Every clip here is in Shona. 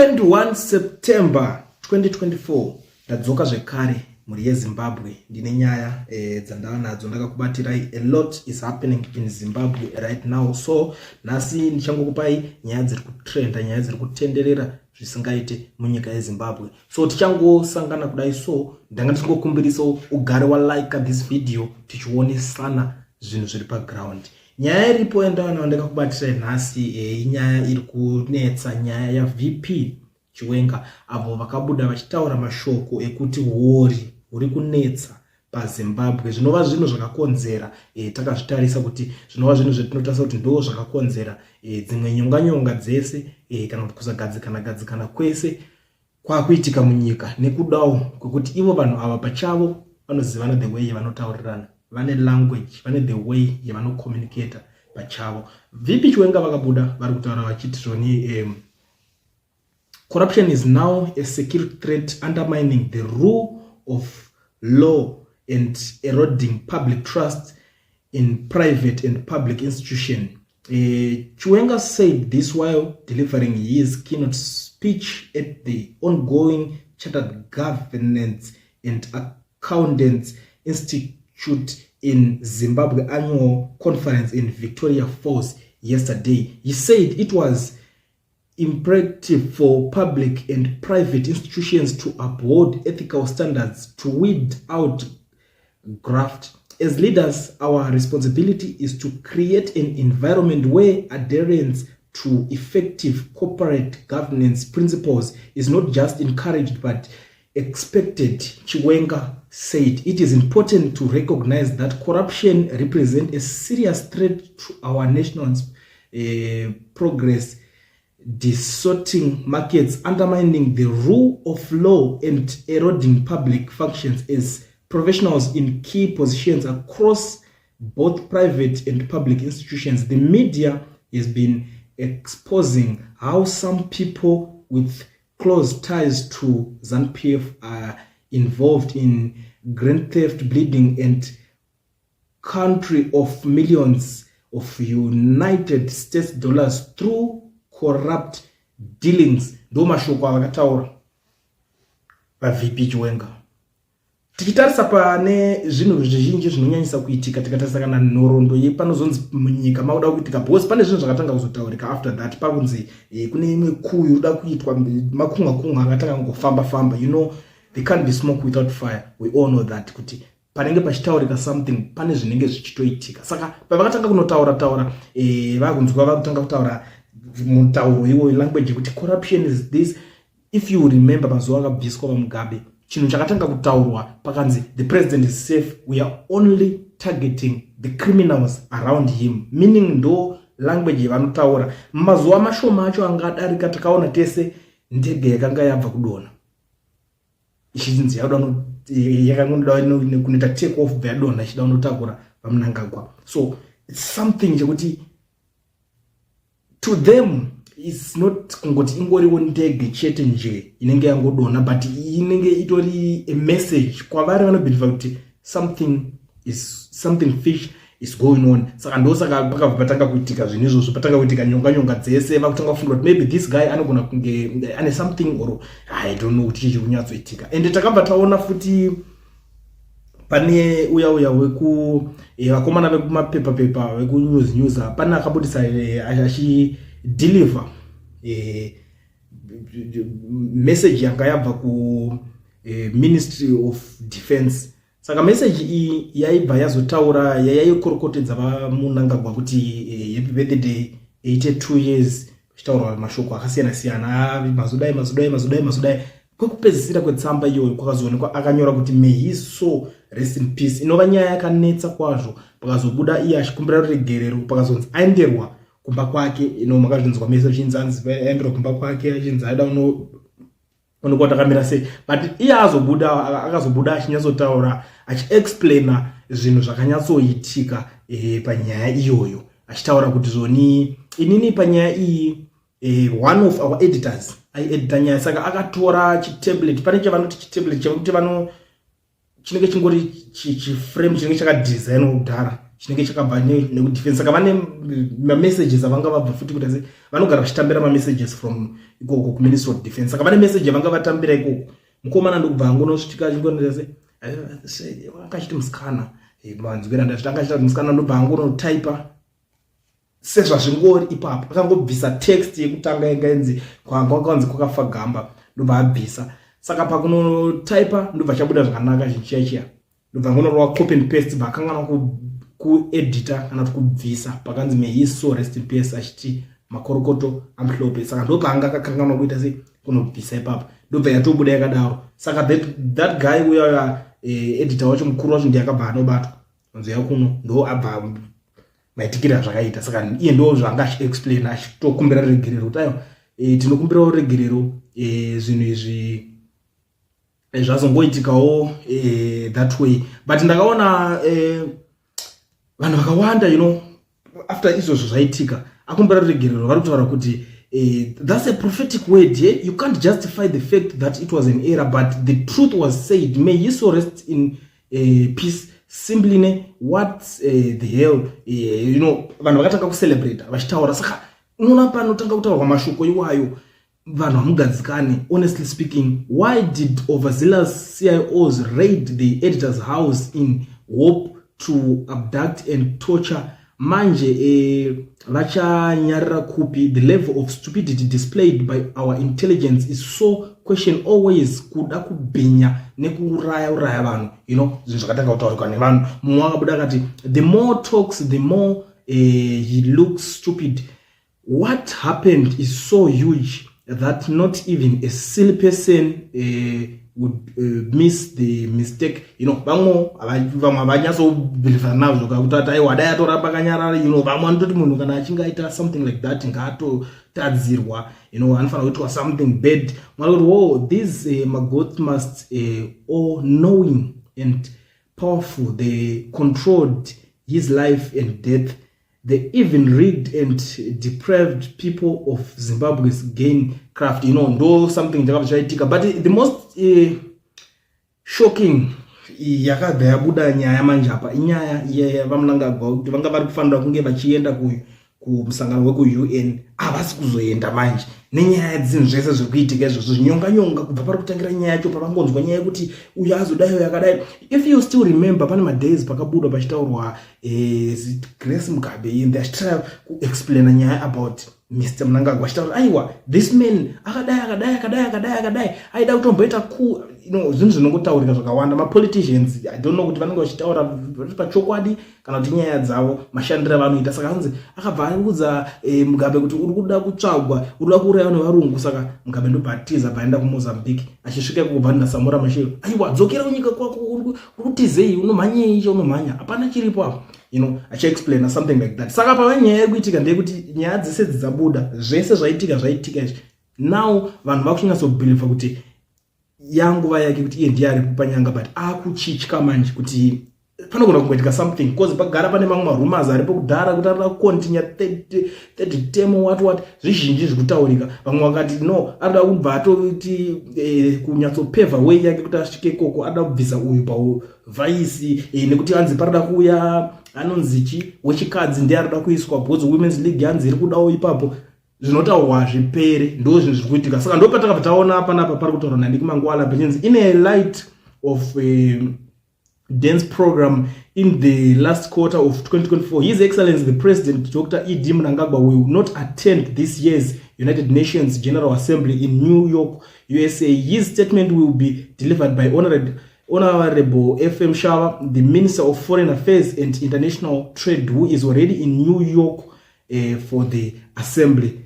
21 September 2024 ndadzoka zvekare muri yeZimbabwe ndine nyaya dzandava nadzo ndakakubatirai. A lot is happening in Zimbabwe right now, so nhasi ndichangokupai nyaya dziri kutrenda, nyaya dziri kutenderera zvisingaite munyika yeZimbabwe. So tichangosangana kudai, so ndanga ndichingokumbirisawo ugare walike this video tichionesana zvinhu zviri paground. Nyaya iripo yandava ndakakubatirai nhasi inyaya iri kunetsa, nyaya yaVP Chiwenga, avo vakabuda vachitaura mashoko ekuti hori uri kunetsa paZimbabwe. Zvinova zvinhu zvakakonzera, takazvitarisa kuti zvinova zvinhu zvetinotarisa kuti ndo zvakakonzera dzimwe nyonga dzese kana kuti kusagadzikana kwese kwakuitika munyika, nekudawo kwekuti ivo vanhu ava pachavo vanozivana the way yavanotaurirana, vane language, vane the way yavanokommunicata pachavo. VP Chiwenga vakabuda vari kutaura vachiti zvoni corruption is now a security threat undermining the rule of law and eroding public trust in private and public institutions. Chiwenga said this while delivering his keynote speech at the ongoing Chartered Governance and Accountants Institute in Zimbabwe annual conference in Victoria Falls yesterday. He said it was imperative for public and private institutions to uphold ethical standards to weed out graft. As leaders, our responsibility is to create an environment where adherence to effective corporate governance principles is not just encouraged but expected. Chiwenga said it is important to recognize that corruption represents a serious threat to our nation's progress, distorting markets, undermining the rule of law, and eroding public functions. As professionals in key positions across both private and public institutions, the media has been exposing how some people with close ties to ZANU-PF are involved in grand theft, bleeding, and country of millions of United States dollars through corrupt dealings. Ndo mashoko avakataura paVP Chiwenga. Tichitarisa pane zvinhu zvizhinji zvinonyanyisa kuitika, tikatarisa kana nhoroondo yepanozonzi munyika mauda kuitika, because pane zvinhu zvakatanga kuzotaurika after that. Pakunzi kune imwe kuyu inoda kuitwa, makunga akatanga kungofamba. You know, there can't be smoke without fire. We all know that kuti panenge pachitaurika something pane zvinenge zvichitoitika. Saka pavakatanga kunotaura vakunzwa vakutanga kutaura mutauro iwo language kuti corruption is this. If you remember mazuva akabviswa paMugabe, chinhu chakatanga kutaurwa pakanzi the president is safe, we are only targeting the criminals around him, meaning ndo language yavanotaura. Mazuva mashoma acho angadarika takaona tese ndege yakanga yabva kudona ichinzi yakangoda kunoita take off yadona ichida kunotakura paMnangagwa. So it's something chekuti to them it's not kungoti ingoriwo ndege chete nje inenge yangodona, but inenge itori a message kwavari vanobelieve kuti something fish is going on. Saka ndosaka pakabva patanga kuitika zvinhu izvozvo, patanga kuitika nyonga dzese, vakutanga kufunga kuti maybe this guy anogona kunge ane something or I don't know kuti chii kunyatsoitika. And takabva taona futi pane uya weku vakomana vekumapepa vekunews pane akabudisa achideliver message yanga yabva ku Ministry of Defense. Saka message iyi yaibva yazotaura, yaikorokotedza vaMnangagwa kuti happy birthday 82 years, chitaura mashoko akasiyana mazodai. Kwekupedzisira kwetsamba iyoyo kwakazoonekwa akanyora kuti may he so rest in peace. Inova nyaya yakanetsa kwazvo. Pakazobuda iye achikumbira ruregerero, pakazonzi aenderwa kumba kwake. Makazvinzwa message chinzanzi aenderwa kumba kwake, achinzi aida unokuwa takamira sei. But iye akazobuda achinyatsotaura achiexplaina zvinhu zvakanyatsoitika panyaya iyoyo, achitaura kuti zvoni inini panyaya iyi one of our editors aiedita nyaya, saka akatora chitablet. Pane chavanoti chitablet chekuti chinenge chingori chiframe chinenge chakadesign kudhara, chinenge chakabva nekudefense. Saka vane messages avanga vabva futi kuti vanogara vachitambira messages from ikoko ku Ministry of Defense. Saka vane message vanga vatambira ikoko. Mukomana ndokubva angonosvika chingonese akachiti musikana manzwira ndazvitanga chita musikana ndobva angonotypa sezvazvingori ipapo akangobvisa text yekutanga ingainzi kwanzi kwakafa gamba ndobva abvisa. Saka pakunotypa ndobva chabuda zvakanaka zvichiya ndobva ngonorwa copy and paste bakangana kueditor kana kubvisa pakanzi may his soul rest in peace achiti makorokoto amhlope. Saka ndopanga akakanganwa kuita sei kunobvisa ipapo ndobva yatobuda yakadaro. Saka that guy uya editor wacho mukuru wacho ndiye akabva anobatwa nzwi yakuno ndo abva maitikira zvakaita. Saka iye ndo zvanga achiexplain achitokumbira regerero kuti ayo tinokumbira regerero zvinhu izvi zvazongoitikawo that way. But ndakaona vanhu vakawanda after izvozvo zvaitika akumbira regerero vari kutaura kuti that's a prophetic word. You can't justify the fact that it was an error, but the truth was said. May his soul rest in peace. Simply what the hell vanhu vakatanga kucelebrate vachitaura. Saka unoona panotanga kutaurwa mashoko iwayo vanhu hamugadzikane. Honestly speaking, why did overzealous CIOs raid the editor's house in hope to abduct and torture? Manje vachanyarira kupi? The level of stupidity displayed by our intelligence is so question always kuda kubhinya nekuraya vanhu zvinhu zvakatanga kutaurika nevanhu. Mumwe akabuda akati the more talks the more he looks stupid. What happened is so huge that not even a silly person would miss the mistake. Vamwe havanyatsobhilivha nazvo kakuti aiwa dai atoramba kanyarara. Vamwe anototi munhu kana achinge aita something like that ngaatotadzirwa. Anofanira kuitwa something bad. Mwari kuti these maggots must all knowing and powerful, they controlled his life and death. They even rigged and deprived people of Zimbabwe's gain craft. Ndo something chakabva. But the most shocking yakabva yabuda nyaya manje apa inyaya yevamnangagwa kuti vanga vari kufanira kunge vachienda kumusangano weku-UN havasi kuzoenda manje nenyaya dzinhu zvese zviri kuitika izvozvo zvinyonga kubva pari kutangira nyaya yacho pavangonzwa nyaya yekuti uyo azodayo yakadai. If you still remember pane madays pakabudwa pachitaurwa Grace Mugabe inde achitara kuexplaina nyaya about Mr. Mnangagwa achitaura aiwa this man akadai aida kutomboita zvinhu zvinongotaurika zvakawanda. Mapoliticians I don't know kuti vanenge vachitaura pachokwadi kana kuti nyaya dzavo mashandiro avanoita. Saka anzi akabva audza Mugabe kuti uri kuda kutsvagwa, uri kuda kuuraya vanhu varungu. Saka Mugabe ndobhatiza paenda kuMozambique achisvika kubva Samora Machel aiwa dzokera kunyika kwako, uri kutizei, unomhanyei icho unomhanya hapana chiripo apo. Achiexplaina something like that. Saka pavanyaya iri kuitika ndeyekuti nyaya dzese dzabuda zvese zvaitika izvi now vanhu vakuchinyatsobhilivha kuti yanguva yake kuti iye ndiye ari kupanyanga. But akuchitya manje kuti panogona kungoitika something because pagara pane mamwe marumors aripo kudhara kuti arida kukontinua third term what zvizhinji zvekutaurika. Vamwe vakati no arida kubva atoti kunyatsopevha way yake kuti asvike ikoko arida kubvisa uyu pauvhaisi nekuti anzi parida kuuya anonzichi wechikadzi ndiye arida kuiswa because women's league anzi iri kudawo ipapo. Zvinotaurwa zvipere ndo zvinhu zviri kuitika. Saka ndo patakabva taona panapa pari kutaurwa naNick Mangwala Benyenzi in a light of dance program in the last quarter of 2024. His Excellency the President Dr. E.D. Mnangagwa will not attend this year's United Nations General Assembly in New York, USA. His statement will be delivered by Honorable F.M. Shawa, the Minister of Foreign Affairs and International Trade, who is already in New York for the assembly.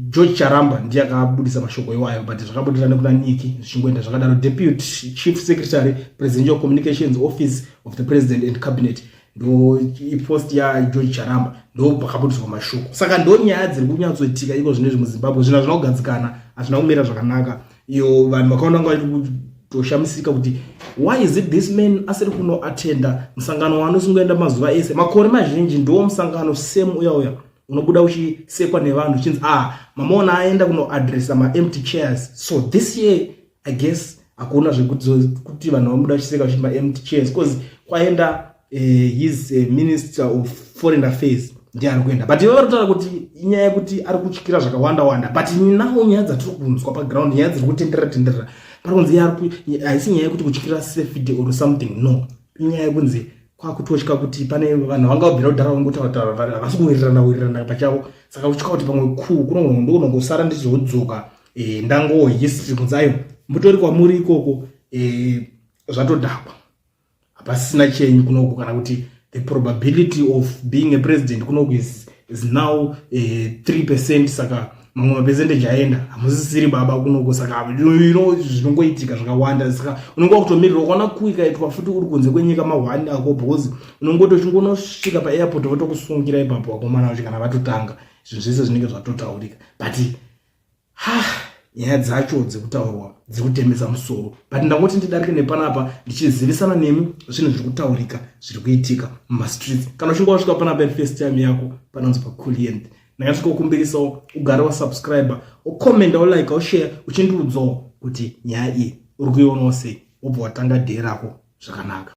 George Charamba ndiye akabudisa mashoko iwayo, but zvakabudirana kuna Niki zvichingoenda zvakadaro. Deputy Chief Secretary, Presidential Communications Office of the President and Cabinet, ndo post ya George Charamba ndo pakabudiswa mashoko. Saka ndo nyaya dziri kunyatsoitika iko zvinezvi muZimbabwe. Zvino zvinogadzikana hazvina kumira zvakanaka. Iyo vanhu vakaona ngati toshamisika kuti why is it this man asiri kuno attenda musangano wanosungoenda mazuva ese makore mazhinji ndo musangano same uya unobuda uchisekwa nevanhu chinzi mamaona aenda kuno addressa ma empty chairs. So this year I guess akuna zvekuti vanhu vamuda uchiseka uchimba empty chairs because kwaenda his Minister of Foreign Affairs ndiye ari kuenda, but ivo vari kutaura kuti inyaya yekuti ari kutyira zvakawanda wanda, but nawo nyaya dzatiri kunzwa paground, nyaya dziri kutenderera tenderera pari kunzi haisi nyaya yekuti kutyira safety or something, no, inyaya yekunzi kwakutotya kuti pane vanhu vangabvira kudhara vangotaura havasi kuwirirana pachavo, saka kutya kuti pamwe ndokunongosara ndichizodzoka ndangowo history kunzayo mutori kwamuri ikoko zvatodhakwa, hapasisina chenyu kunoku, kana kuti the probability of being a president kunoku is now 3%, saka mamwe mapercentage aenda hamusisiri baba kunoku, saka zvinongoitika zvakawanda, saka unonga kutomirira ukaona kuikaitwa futi uri kunze kwenyika mahwani ako, because unongotosvika paairport votokusungira ipapo wakomana vacho kana vatotanga zvinhu zvese zvinenge zvatotaurika, but nyaya dzacho dzekutaurwa dzekutemesa musoro, but ndangoti ndidarike nepanapa ndichizivisana nemi zvinhu zviri kutaurika zviri kuitika mumastreets. Kana uchinge wasvika panapa first time yako panonzi paCoolient, ndakasvika kukumbirisawo ugare wasubscriber, ukomenda, ulike, ushare, uchindiudzawo kuti nyaya iyi uri kuionawo sei, wobva watanga dhee rako zvakanaka.